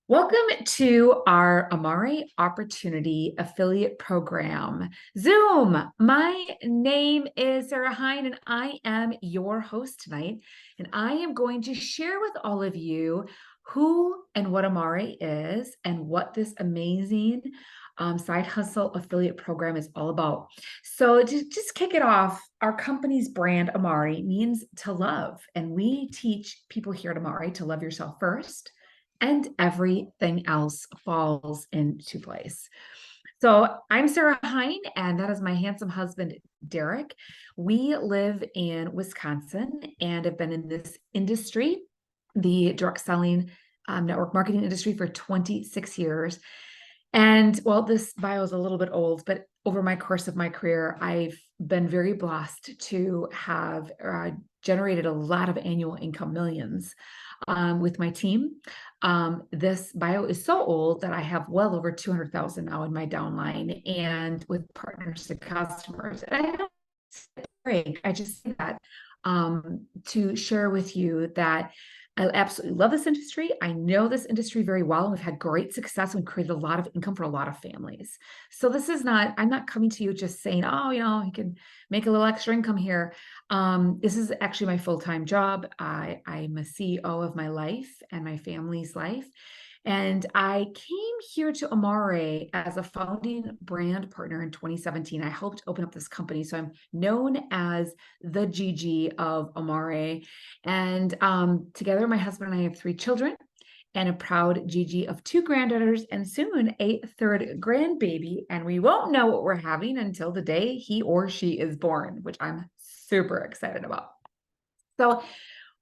Welcome to our Amare Opportunity Affiliate Program, Zoom. My name is Sarah Hein, and I am your host tonight. And I am going to share with all of you who and what Amare is and what this amazing side hustle affiliate program is all about. So to just kick it off, our company's brand, Amare, means to love. And we teach people here at Amare to love yourself first, and everything else falls into place. So I'm Sarah Hein, and that is my handsome husband, Derek. We live in Wisconsin and have been in this industry, the direct selling network marketing industry, for 26 years. And well, this bio is a little bit old, but over my course of my career, I've been very blessed to have generated a lot of annual income, millions, with my team. This bio is so old that I have well over 200,000 now in my downline and with partners and customers. And I don't I just say that to share with you that I absolutely love this industry. I know this industry very well. We've had great success. We've created a lot of income for a lot of families. So this is not, I'm not coming to you just saying, oh, you can make a little extra income here. This is actually my full-time job. I'm a CEO of my life and my family's life. And I came here to Amare as a founding brand partner in 2017. I helped open up this company. So I'm known as the Gigi of Amare. And together, my husband and I have 3 children and a proud Gigi of 2 granddaughters and soon a 3rd grandbaby. And we won't know what we're having until the day he or she is born, which I'm super excited about. So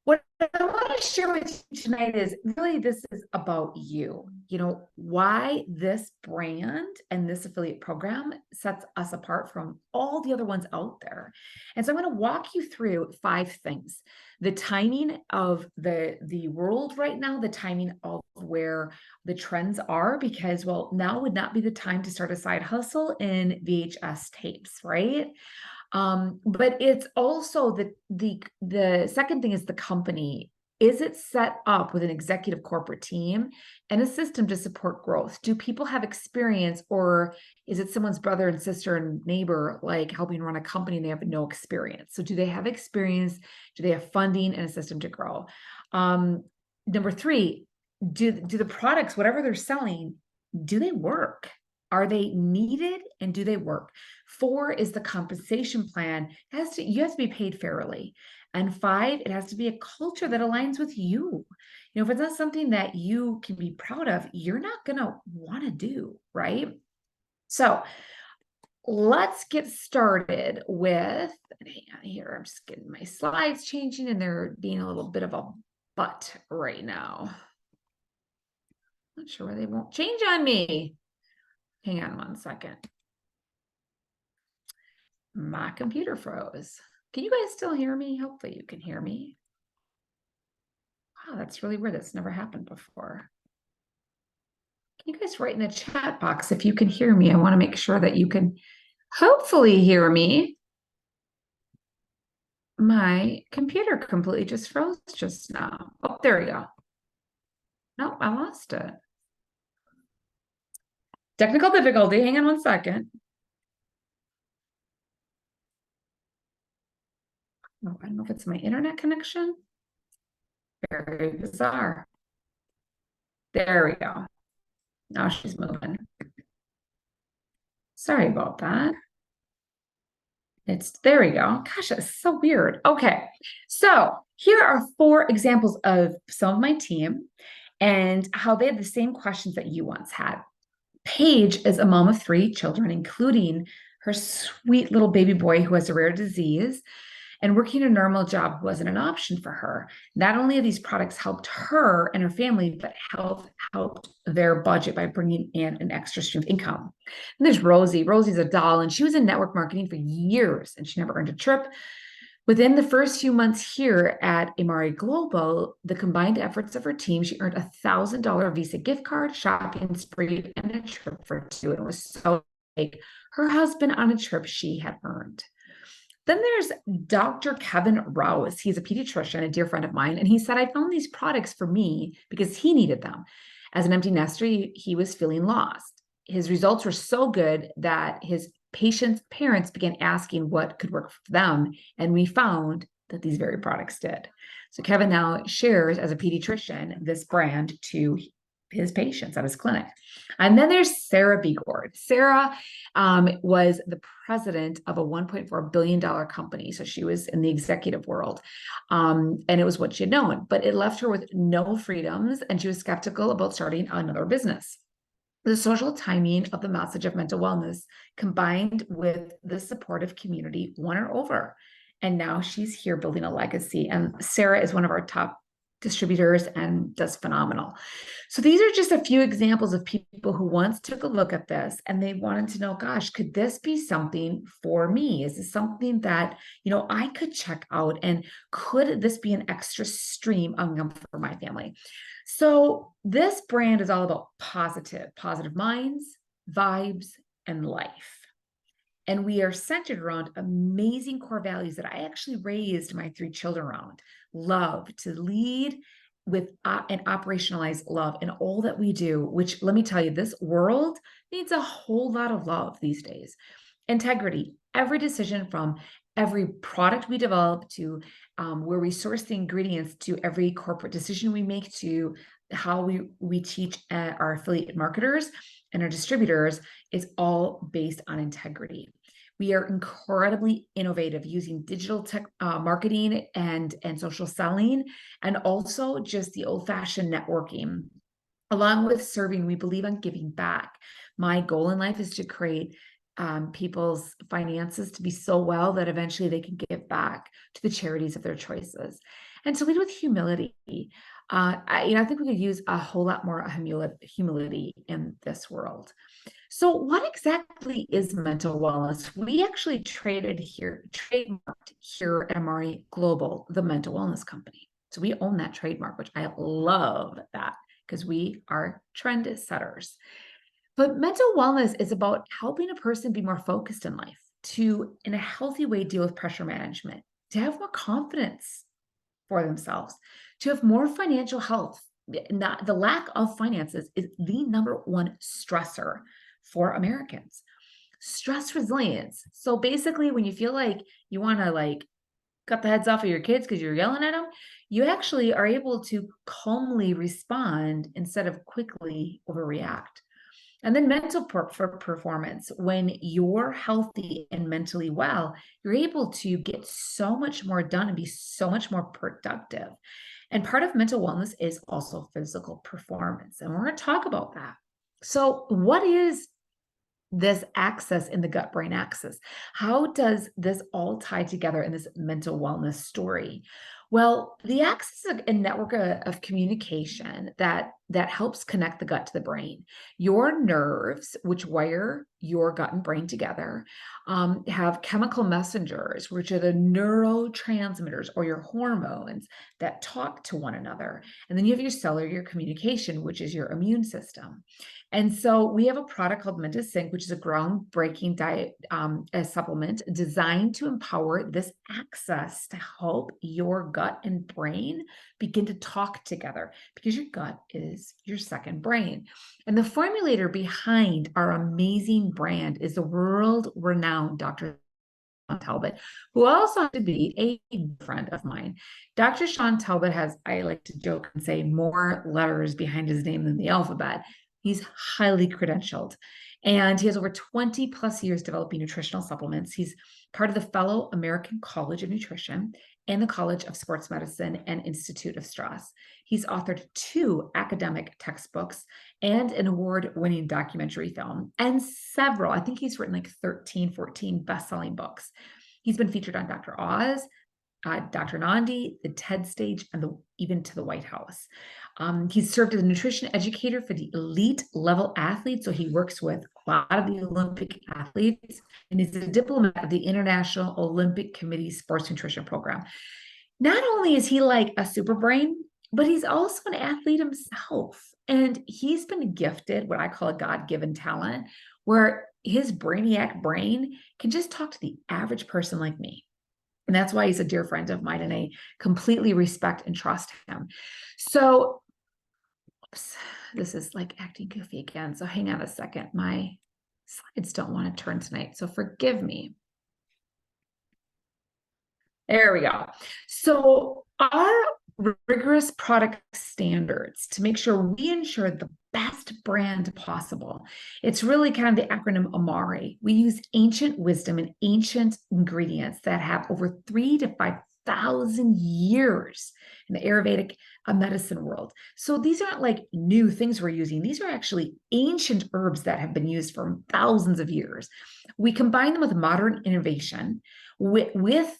what I want to share with you tonight is really this is about you. Why this brand and this affiliate program sets us apart from all the other ones out there. And so I'm going to walk you through 5 things. The timing of the world right now, the timing of where the trends are, because, well, now would not be the time to start a side hustle in VHS tapes, right? But it's also the second thing is the company. Is it set up with an executive corporate team and a system to support growth? Do people have experience, or is it someone's brother and sister and neighbor, like helping run a company and they have no experience? So do they have experience? Do they have funding and a system to grow? Number 3, do the products, whatever they're selling, do they work? Are they needed and do they work? 4 is the compensation plan. You have to be paid fairly. And 5, it has to be a culture that aligns with you. If it's not something that you can be proud of, you're not going to want to do, right? So let's get started with, hang on here, I'm just getting my slides changing and they're being a little bit of a butt right now. Not sure why they won't change on me. Hang on one second. My computer froze. Can you guys still hear me? Hopefully you can hear me. Wow, that's really weird. That's never happened before. Can you guys write in the chat box if you can hear me? I want to make sure that you can hopefully hear me. My computer completely just froze just now. Oh, there we go. Nope, I lost it. Technical difficulty. Hang on one second. Oh, I don't know if it's my internet connection. Very bizarre. There we go. Now she's moving. Sorry about that. There we go. Gosh, that's so weird. Okay. So here are 4 examples of some of my team and how they had the same questions that you once had. Paige is a mom of 3 children, including her sweet little baby boy who has a rare disease, and working a normal job wasn't an option for her. Not only have these products helped her and her family, but helped their budget by bringing in an extra stream of income. And there's Rosie. Rosie's a doll, and she was in network marketing for years, and she never earned a trip. Within the first few months here at Amare Global, the combined efforts of her team, she earned a $1,000 Visa gift card, shopping spree, and a trip for 2. And it was so like her husband on a trip she had earned. Then there's Dr. Kevin Rouse. He's a pediatrician, a dear friend of mine. And he said, I found these products for me because he needed them. As an empty nester, he was feeling lost. His results were so good that his patients' parents began asking what could work for them. And we found that these very products did. So Kevin now shares as a pediatrician this brand to his patients at his clinic. And then there's Sarah Begord. Sarah was the president of a $1.4 billion company. So she was in the executive world. And it was what she had known, but it left her with no freedoms. And she was skeptical about starting another business. The social timing of the message of mental wellness combined with the supportive community won her over. And now she's here building a legacy. And Sarah is one of our top distributors and does phenomenal. So these are just a few examples of people who once took a look at this and they wanted to know, gosh, could this be something for me? Is this something that, I could check out? And could this be an extra stream of income for my family? So this brand is all about positive minds, vibes, and life. And we are centered around amazing core values that I actually raised my 3 children around. Love, to lead with and operationalize love in all that we do, which let me tell you, this world needs a whole lot of love these days. Integrity, every decision from every product we develop to where we source the ingredients to every corporate decision we make to how we teach our affiliate marketers and our distributors is all based on integrity. We are incredibly innovative using digital tech marketing and social selling, and also just the old-fashioned networking. Along with serving, we believe on giving back. My goal in life is to create people's finances to be so well that eventually they can give back to the charities of their choices, and to lead with humility. I think we could use a whole lot more humility in this world. So what exactly is mental wellness? We actually trademarked here at Amare Global, the mental wellness company. So we own that trademark, which I love that because we are trend setters. But mental wellness is about helping a person be more focused in life, to, in a healthy way, deal with pressure management, to have more confidence for themselves, to have more financial health. Not, the lack of finances is the number one stressor for Americans. Stress resilience. So basically, when you feel like you want to cut the heads off of your kids because you're yelling at them, you actually are able to calmly respond instead of quickly overreact. And then mental performance. When you're healthy and mentally well, you're able to get so much more done and be so much more productive. And part of mental wellness is also physical performance. And we're going to talk about that. So what is this axis in the gut-brain axis? How does this all tie together in this mental wellness story? Well, the axis is a network of communication that helps connect the gut to the brain. Your nerves, which wire your gut and brain together, have chemical messengers, which are the neurotransmitters or your hormones that talk to one another. And then you have your cellular communication, which is your immune system. And so we have a product called Menta Sync, which is a groundbreaking diet a supplement designed to empower this access to help your gut and brain begin to talk together, because your gut is your second brain. And the formulator behind our amazing brand is the world-renowned Dr. Shawn Talbot, who also happens to be a friend of mine. Dr. Shawn Talbot has, I like to joke and say, more letters behind his name than the alphabet. He's highly credentialed, and he has over 20 plus years developing nutritional supplements. He's part of the Fellow American College of Nutrition and the College of Sports Medicine and Institute of Stress. He's authored 2 academic textbooks and an award-winning documentary film, and several, I think he's written 13, 14 best-selling books. He's been featured on Dr. Oz, Dr. Nandi, the TED stage, and even to the White House. He's served as a nutrition educator for the elite level athletes. So he works with a lot of the Olympic athletes, and he's a diplomat of the International Olympic Committee Sports Nutrition Program. Not only is he like a super brain, but he's also an athlete himself. And he's been gifted what I call a God-given talent, where his brainiac brain can just talk to the average person like me. And that's why he's a dear friend of mine, and I completely respect and trust him. So Oops, this is like acting goofy again. So hang on a second. My slides don't want to turn tonight. So forgive me. There we go. So our rigorous product standards to make sure we ensure the best brand possible. It's really kind of the acronym Amare. We use ancient wisdom and ancient ingredients that have over 3,000 to 5,000 years in the Ayurvedic medicine world. So these aren't like new things we're using. These are actually ancient herbs that have been used for thousands of years. We combine them with modern innovation with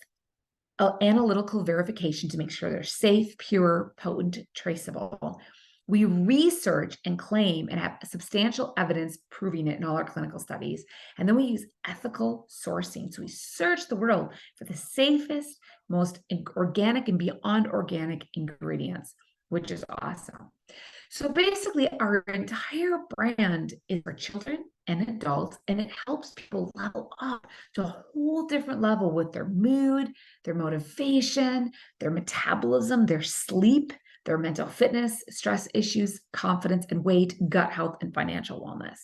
analytical verification to make sure they're safe, pure, potent, traceable. We research and claim and have substantial evidence proving it in all our clinical studies. And then we use ethical sourcing. So we search the world for the safest, most organic and beyond organic ingredients, which is awesome. So basically, our entire brand is for children and adults, and it helps people level up to a whole different level with their mood, their motivation, their metabolism, their sleep, their mental fitness, stress issues, confidence and weight, gut health, and financial wellness.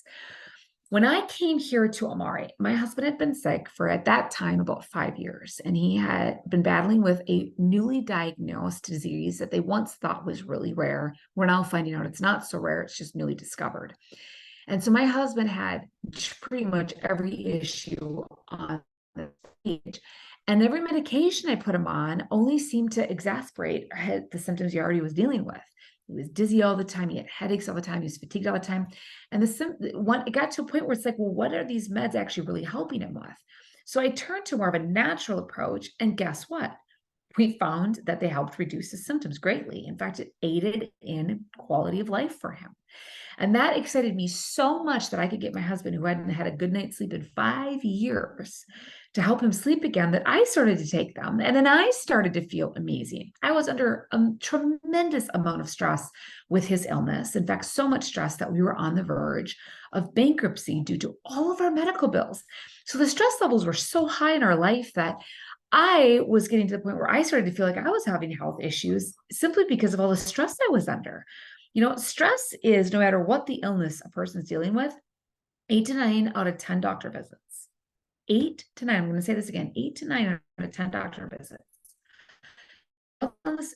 When I came here to Amare, my husband had been sick for at that time about 5 years, and he had been battling with a newly diagnosed disease that they once thought was really rare. We're now finding out it's not so rare, it's just newly discovered. And so my husband had pretty much every issue on the page. And every medication I put him on only seemed to exacerbate the symptoms he already was dealing with. He was dizzy all the time. He had headaches all the time. He was fatigued all the time. And it got to a point where it's like, well, what are these meds actually really helping him with? So I turned to more of a natural approach. And guess what? We found that they helped reduce his symptoms greatly. In fact, it aided in quality of life for him. And that excited me so much that I could get my husband, who hadn't had a good night's sleep in 5 years, to help him sleep again, that I started to take them. And then I started to feel amazing. I was under a tremendous amount of stress with his illness. In fact, so much stress that we were on the verge of bankruptcy due to all of our medical bills. So the stress levels were so high in our life that I was getting to the point where I started to feel like I was having health issues simply because of all the stress I was under. Stress is, no matter what the illness a person's dealing with, 8 to 9 out of 10 doctor visits. 8 to 9, I'm going to say this again, 8 to 9 out of 10 doctor visits. What illness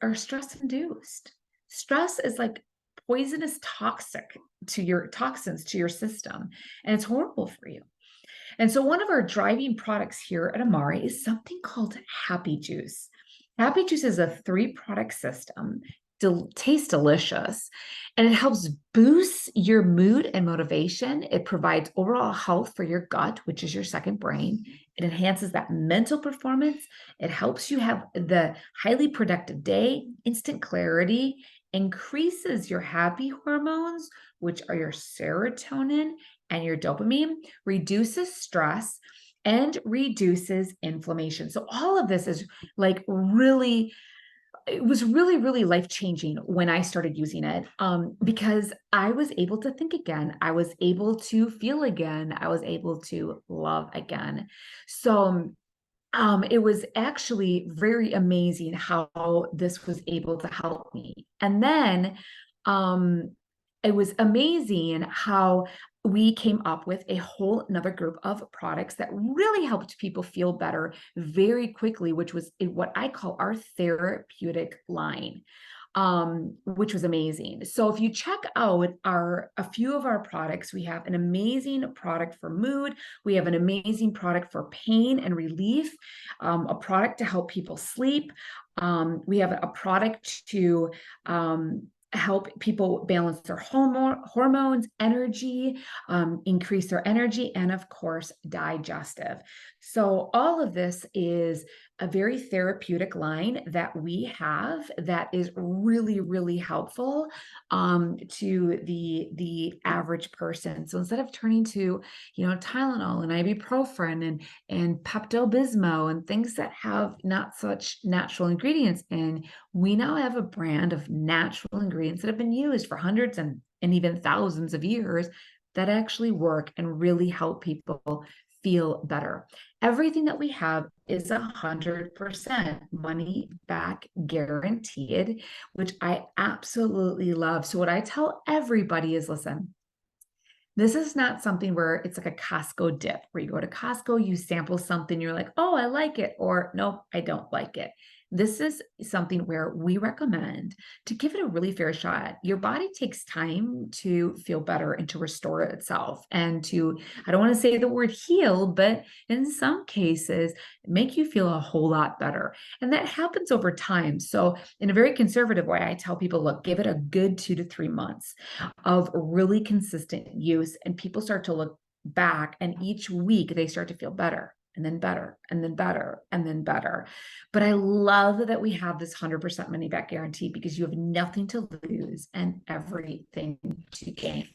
are stress induced. Stress is like poisonous toxins to your system, and it's horrible for you. And so one of our driving products here at Amare is something called Happy Juice. Happy Juice is a 3-product system. Tastes delicious, and it helps boost your mood and motivation. It provides overall health for your gut, which is your second brain. It enhances that mental performance. It helps you have the highly productive day, instant clarity, increases your happy hormones, which are your serotonin and your dopamine, reduces stress, and reduces inflammation. So all of this is like really, it was really, really life-changing when I started using it, because I was able to think again. I was able to feel again. I was able to love again. So it was actually very amazing how this was able to help me. And then it was amazing how we came up with a whole another group of products that really helped people feel better very quickly, which was what I call our therapeutic line, which was amazing. So if you check out a few of our products, we have an amazing product for mood. We have an amazing product for pain and relief, a product to help people sleep. We have a product to help people balance their hormones, energy, increase their energy, and of course, digestive. So all of this is a very therapeutic line that we have that is really, really helpful to the average person. So instead of turning to, Tylenol and ibuprofen and Pepto-Bismol and things that have not such natural ingredients in, we now have a brand of natural ingredients that have been used for hundreds and even thousands of years that actually work and really help people feel better. Everything that we have is 100% money back guaranteed, which I absolutely love. So what I tell everybody is, listen, this is not something where it's like a Costco dip, where you go to Costco, you sample something, you're like, oh, I like it, or nope, I don't like it. This is something where we recommend to give it a really fair shot. Your body takes time to feel better and to restore itself and to, I don't want to say the word heal, but in some cases, make you feel a whole lot better. And that happens over time. So, in a very conservative way, I tell people, look, give it a good 2 to 3 months of really consistent use, and people start to look back, and each week they start to feel better and then better and then better and then better. But I love that we have this 100% money back guarantee, because you have nothing to lose and everything to gain.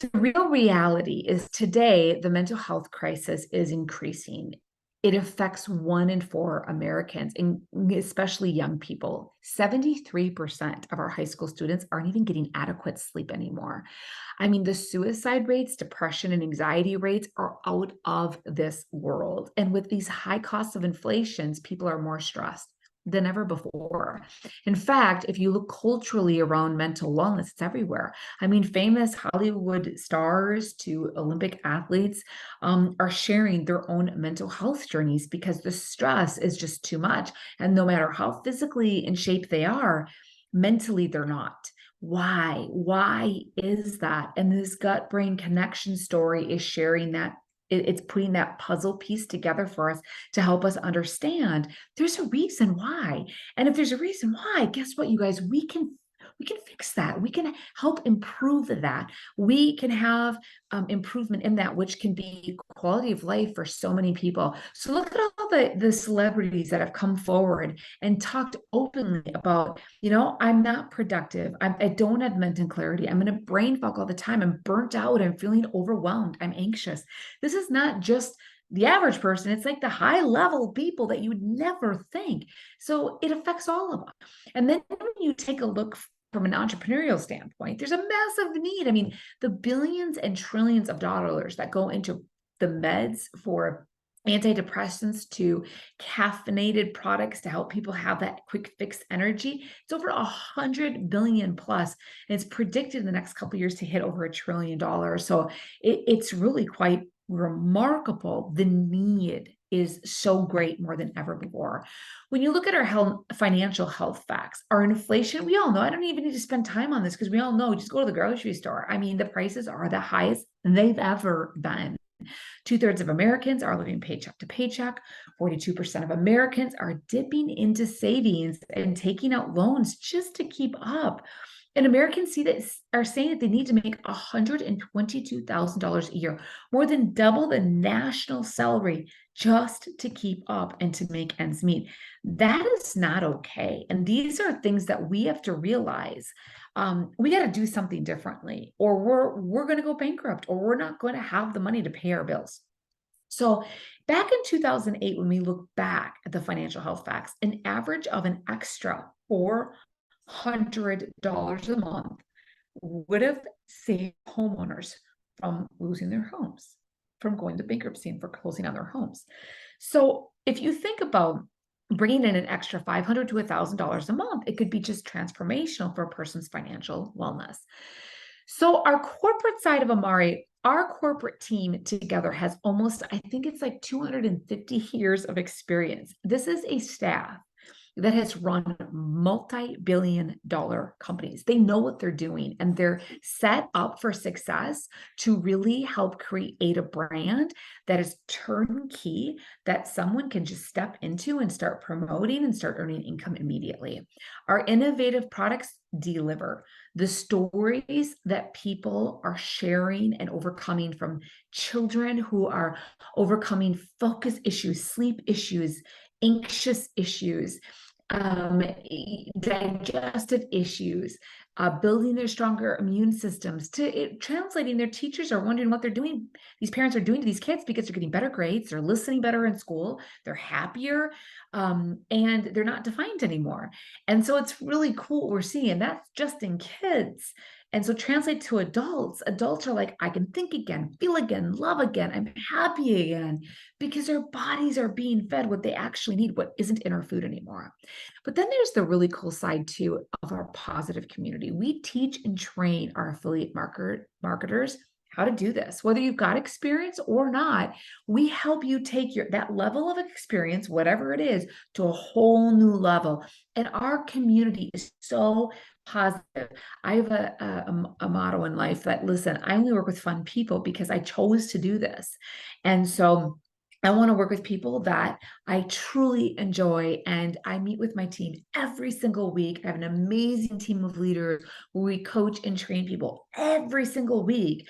The real reality is today, the mental health crisis is increasing. It affects 1 in 4 Americans, and especially young people. 73% of our high school students aren't even getting adequate sleep anymore. I mean, the suicide rates, depression, and anxiety rates are out of this world. And with these high costs of inflations, people are more stressed than ever before. In fact, if you look culturally around mental wellness, it's everywhere. I mean, famous Hollywood stars to Olympic athletes are sharing their own mental health journeys because the stress is just too much. And no matter how physically in shape they are, mentally they're not. Why? Why is that? And this gut brain connection story is sharing that. It's putting that puzzle piece together for us to help us understand there's a reason why. And if there's a reason why, guess what, you guys, we can fix that. We can help improve that. We can have improvement in that, which can be quality of life for so many people. So look at all the celebrities that have come forward and talked openly about, I'm not productive. I don't have mental clarity. I'm in a brain fog all the time. I'm burnt out. I'm feeling overwhelmed. I'm anxious. This is not just the average person. It's like the high level people that you would never think. So it affects all of us. And then when you take a look from an entrepreneurial standpoint, there's a massive need. I mean, the billions and trillions of dollars that go into the meds, for antidepressants to caffeinated products to help people have that quick fix energy, it's over 100 billion plus. And it's predicted in the next couple of years to hit over $1 trillion. So it's really quite remarkable. The need is so great, more than ever before. When you look at our financial health facts, our inflation, we all know, I don't even need to spend time on this because we all know, just go to the grocery store. I mean, the prices are the highest they've ever been. 2/3 of Americans are living paycheck to paycheck. 42% of Americans are dipping into savings and taking out loans just to keep up. And Americans are saying that they need to make $122,000 a year, more than double the national salary, just to keep up and to make ends meet. That is not okay. And these are things that we have to realize. We got to do something differently, or we're going to go bankrupt, or we're not going to have the money to pay our bills. So back in 2008, when we look back at the financial health facts, an average of an extra $400 a month would have saved homeowners from losing their homes, from going to bankruptcy, and for closing on their homes. So if you think about bringing in an extra $500 to $1,000 a month, it could be just transformational for a person's financial wellness. So our corporate side of Amare, our corporate team together has almost, I think it's like 250 years of experience. This is a staff that has run multi-billion-dollar companies. They know what they're doing, and they're set up for success to really help create a brand that is turnkey, that someone can just step into and start promoting and start earning income immediately. Our innovative products deliver. The stories that people are sharing and overcoming, from children who are overcoming focus issues, sleep issues, anxious issues, digestive issues, building their stronger immune systems, translating. Their teachers are wondering what they're doing. These parents are doing to these kids, because they're getting better grades, they're listening better in school, they're happier, and they're not defiant anymore. And so it's really cool what we're seeing. And that's just in kids. And so translate to adults. Adults are like, I can think again, feel again, love again. I'm happy again because our bodies are being fed what they actually need, what isn't in our food anymore. But then there's the really cool side too of our positive community. We teach and train our affiliate marketers how to do this. Whether you've got experience or not, we help you take that level of experience, whatever it is, to a whole new level. And our community is so positive. I have a motto in life that, listen, I only work with fun people because I chose to do this. And so I want to work with people that I truly enjoy. And I meet with my team every single week. I have an amazing team of leaders where we coach and train people every single week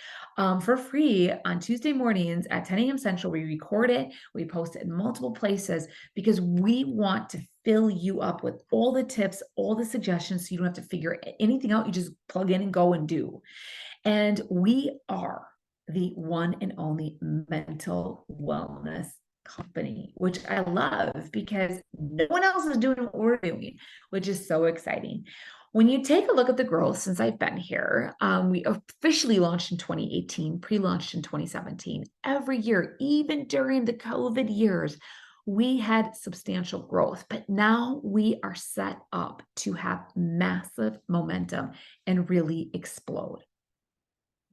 for free on Tuesday mornings at 10 a.m. Central. We record it, we post it in multiple places because we want to fill you up with all the tips, all the suggestions, so you don't have to figure anything out. You just plug in and go and do. And we are the one and only mental wellness company, which I love because no one else is doing what we're doing, which is so exciting. When you take a look at the growth since I've been here, we officially launched in 2018, pre-launched in 2017. Every year, even during the COVID years, we had substantial growth, but now we are set up to have massive momentum and really explode.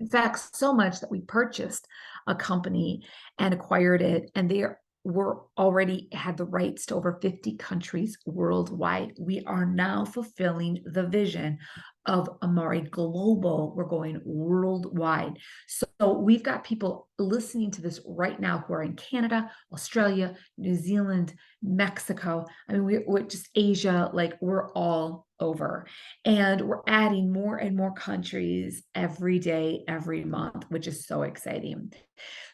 In fact, so much that we purchased a company and acquired it, and they were already had the rights to over 50 countries worldwide. We are now fulfilling the vision of Amare Global. We're going worldwide. So we've got people listening to this right now who are in Canada, Australia, New Zealand, Mexico. I mean, we're just Asia, like we're all over. And we're adding more and more countries every day, every month, which is so exciting.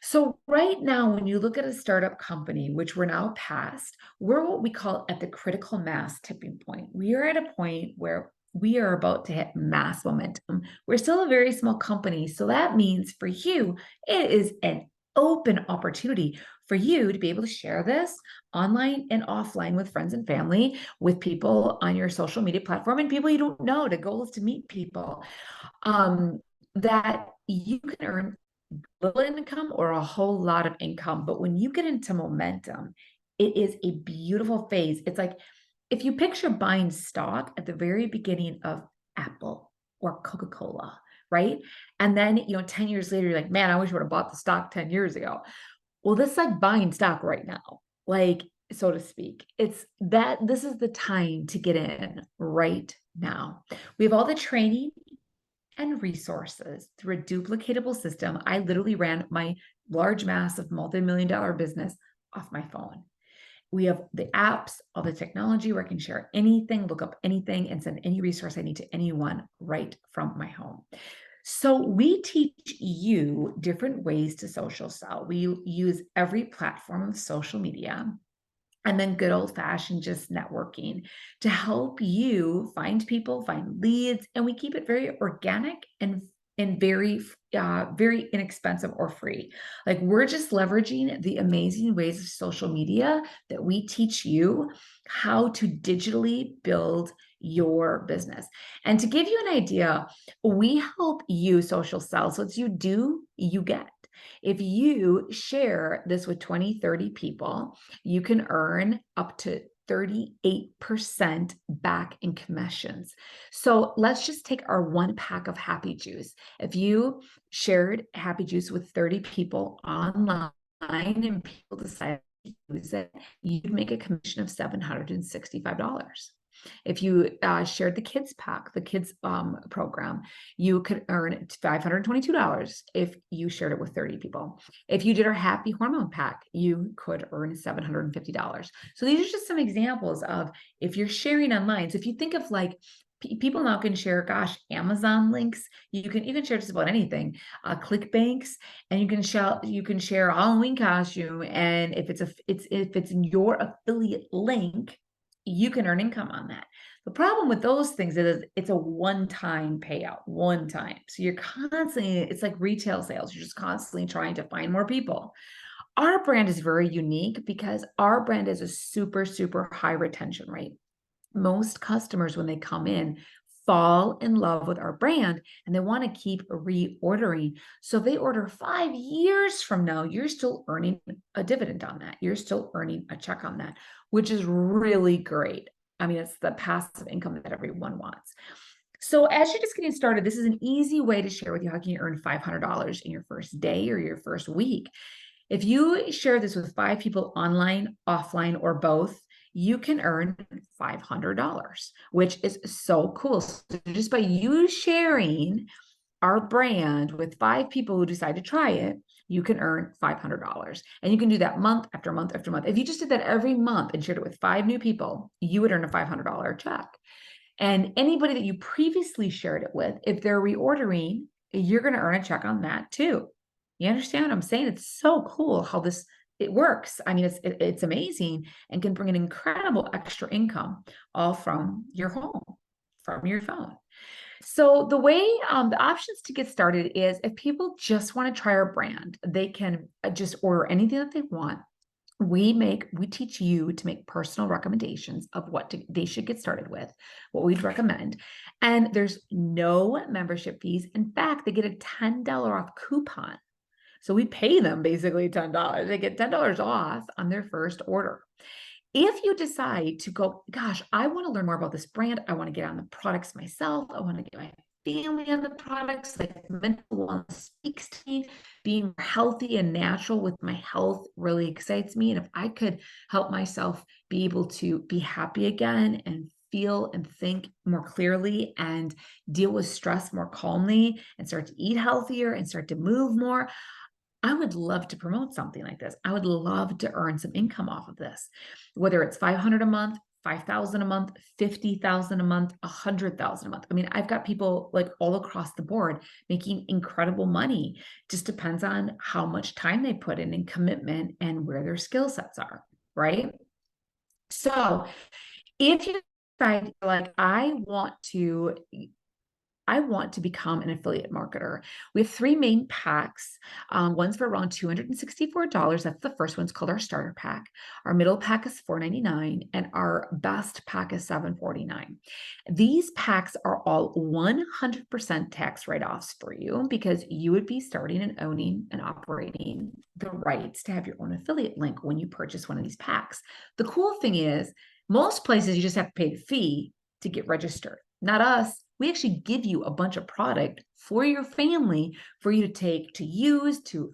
So right now, when you look at a startup company, which we're now past, we're what we call at the critical mass tipping point. We are at a point where we are about to hit mass momentum. We're still a very small company. So that means for you, it is an open opportunity for you to be able to share this online and offline with friends and family, with people on your social media platform and people you don't know. The goal is to meet people that you can earn little income or a whole lot of income. But when you get into momentum, it is a beautiful phase. It's like if you picture buying stock at the very beginning of Apple or Coca-Cola, right? And then, 10 years later, you're like, man, I wish I would have bought the stock 10 years ago. Well, this is like buying stock right now, like, so to speak. It's that this is the time to get in right now. We have all the training and resources through a duplicatable system. I literally ran my large, massive, multi-million-dollar business off my phone. We have the apps, all the technology where I can share anything, look up anything, and send any resource I need to anyone right from my home. So we teach you different ways to social sell. We use every platform of social media and then good old fashioned just networking to help you find people, find leads, and we keep it very organic and very very inexpensive or free. Like we're just leveraging the amazing ways of social media that we teach you how to digitally build your business. And to give you an idea, we help you social sell. So it's you do, you get. If you share this with 20, 30 people, you can earn up to 38% back in commissions. So let's just take our one pack of Happy Juice. If you shared Happy Juice with 30 people online and people decided to use it, you'd make a commission of $765. If you shared the kids pack, the kids program, you could earn $522 if you shared it with 30 people. If you did our happy hormone pack, you could earn $750. So these are just some examples of if you're sharing online. So if you think of like people now can share, gosh, Amazon links. You can share just about anything. ClickBanks, and you can share Halloween costume. And if it's in your affiliate link, you can earn income on that. The problem with those things is it's a one-time payout, one time. So you're constantly, it's like retail sales. You're just constantly trying to find more people. Our brand is very unique because our brand is a super, super high retention rate. Most customers, when they come in, fall in love with our brand and they want to keep reordering. So if they order 5 years from now, you're still earning a dividend on that. You're still earning a check on that, which is really great. I mean, it's the passive income that everyone wants. So as you're just getting started, this is an easy way to share with you how can you earn $500 in your first day or your first week. If you share this with 5 people online, offline, or both, you can earn $500, which is so cool. So just by you sharing our brand with 5 people who decide to try it, you can earn $500. And you can do that month after month after month. If you just did that every month and shared it with 5 new people, you would earn a $500 check. And anybody that you previously shared it with, if they're reordering, you're going to earn a check on that too. You understand what I'm saying? It's so cool how it works. I mean, it's amazing and can bring an incredible extra income all from your home, from your phone. So the way, the options to get started is if people just want to try our brand, they can just order anything that they want. We teach you to make personal recommendations of what they should get started with, what we'd recommend. And there's no membership fees. In fact, they get a $10 off coupon. So we pay them basically $10. They get $10 off on their first order. If you decide to go, gosh, I want to learn more about this brand. I want to get on the products myself. I want to get my family on the products. Like mental wellness speaks to me. Being healthy and natural with my health really excites me. And if I could help myself be able to be happy again and feel and think more clearly and deal with stress more calmly and start to eat healthier and start to move more, I would love to promote something like this. I would love to earn some income off of this, whether it's 500 a month, 5,000 a month, 50,000 a month, 100,000 a month. I mean, I've got people like all across the board making incredible money. Just depends on how much time they put in and commitment and where their skill sets are, right? So if you decide like, I want to become an affiliate marketer. We have 3 main packs. One's for around $264. That's the first one. It's called our starter pack. Our middle pack is $499, and our best pack is $749. These packs are all 100% tax write-offs for you because you would be starting and owning and operating the rights to have your own affiliate link when you purchase one of these packs. The cool thing is, most places you just have to pay the fee to get registered. Not us. We actually give you a bunch of product for your family for you to take, to use, to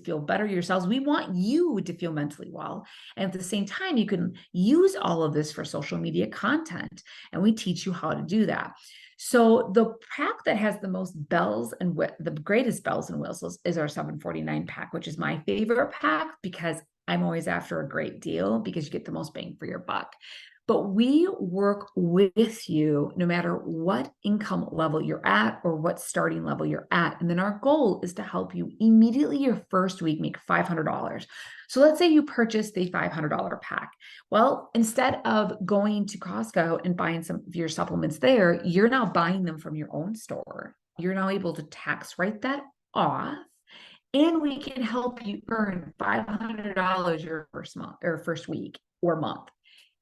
feel better yourselves. We want you to feel mentally well. And at the same time, you can use all of this for social media content. And we teach you how to do that. So the pack that has the most bells and the greatest bells and whistles is our $749 pack, which is my favorite pack because I'm always after a great deal because you get the most bang for your buck. But we work with you no matter what income level you're at or what starting level you're at. And then our goal is to help you immediately your first week make $500. So let's say you purchase the $500 pack. Well, instead of going to Costco and buying some of your supplements there, you're now buying them from your own store. You're now able to tax write that off. And we can help you earn $500 your first month or first week or month.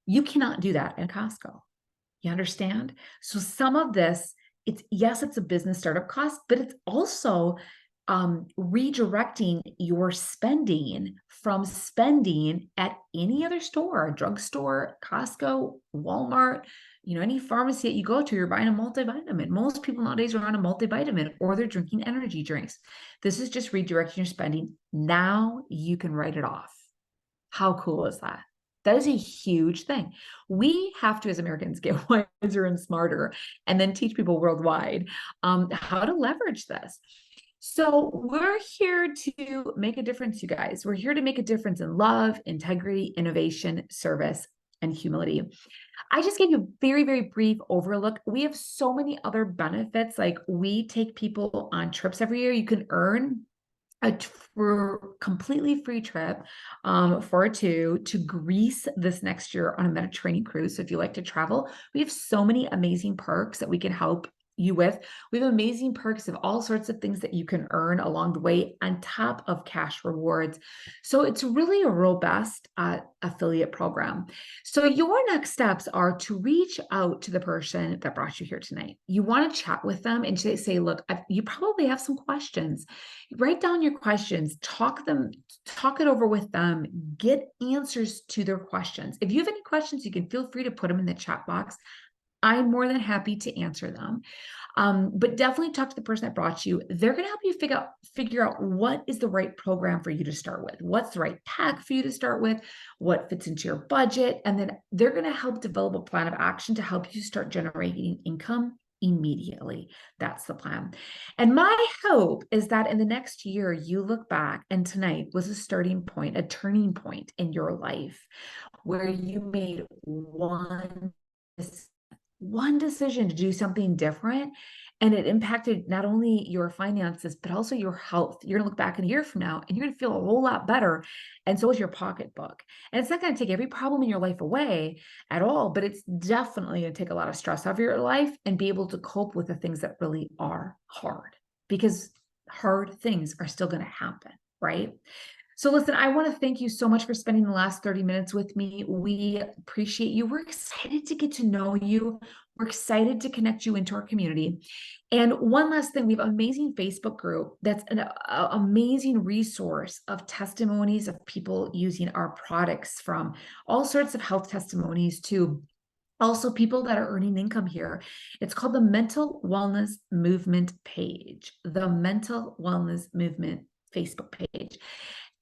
You cannot do that at Costco. You understand? So some of this, it's a business startup cost, but it's also redirecting your spending from spending at any other store, a drugstore, Costco, Walmart, any pharmacy that you go to, you're buying a multivitamin. Most people nowadays are on a multivitamin or they're drinking energy drinks. This is just redirecting your spending. Now you can write it off. How cool is that? That is a huge thing. We have to, as Americans, get wiser and smarter and then teach people worldwide how to leverage this. So we're here to make a difference, you guys. We're here to make a difference in love, integrity, innovation, service, and humility. I just gave you a very, very brief overlook. We have so many other benefits. Like we take people on trips every year. You can earn a completely free trip for 2 to Greece this next year on a Mediterranean cruise. So if you like to travel, we have so many amazing perks that we can help you with. We have amazing perks of all sorts of things that you can earn along the way on top of cash rewards. So it's really a robust affiliate program. So your next steps are to reach out to the person that brought you here tonight. You want to chat with them and say, look, you probably have some questions. Write down your questions, talk it over with them, get answers to their questions. If you have any questions, you can feel free to put them in the chat box. I'm more than happy to answer them. But definitely talk to the person that brought you. They're going to help you figure out what is the right program for you to start with. What's the right pack for you to start with? What fits into your budget? And then they're going to help develop a plan of action to help you start generating income immediately. That's the plan. And my hope is that in the next year, you look back and tonight was a starting point, a turning point in your life where you made one decision to do something different, and it impacted not only your finances but also your health. You're going to look back in a year from now and you're going to feel a whole lot better, and so is your pocketbook. And it's not going to take every problem in your life away at all, but it's definitely going to take a lot of stress out of your life and be able to cope with the things that really are hard, because hard things are still going to happen, right? So listen, I want to thank you so much for spending the last 30 minutes with me. We appreciate you. We're excited to get to know you. We're excited to connect you into our community. And one last thing, we have an amazing Facebook group that's an amazing resource of testimonies of people using our products, from all sorts of health testimonies to also people that are earning income here. It's called the Mental Wellness Movement page, the Mental Wellness Movement Facebook page.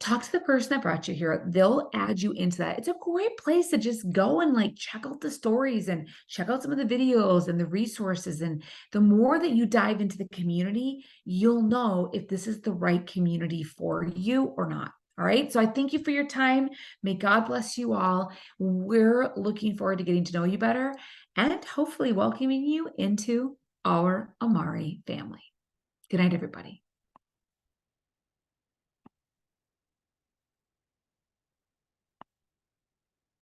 Talk to the person that brought you here. They'll add you into that. It's a great place to just go and like check out the stories and check out some of the videos and the resources. And the more that you dive into the community, you'll know if this is the right community for you or not. All right. So I thank you for your time. May God bless you all. We're looking forward to getting to know you better and hopefully welcoming you into our Amare family. Good night, everybody.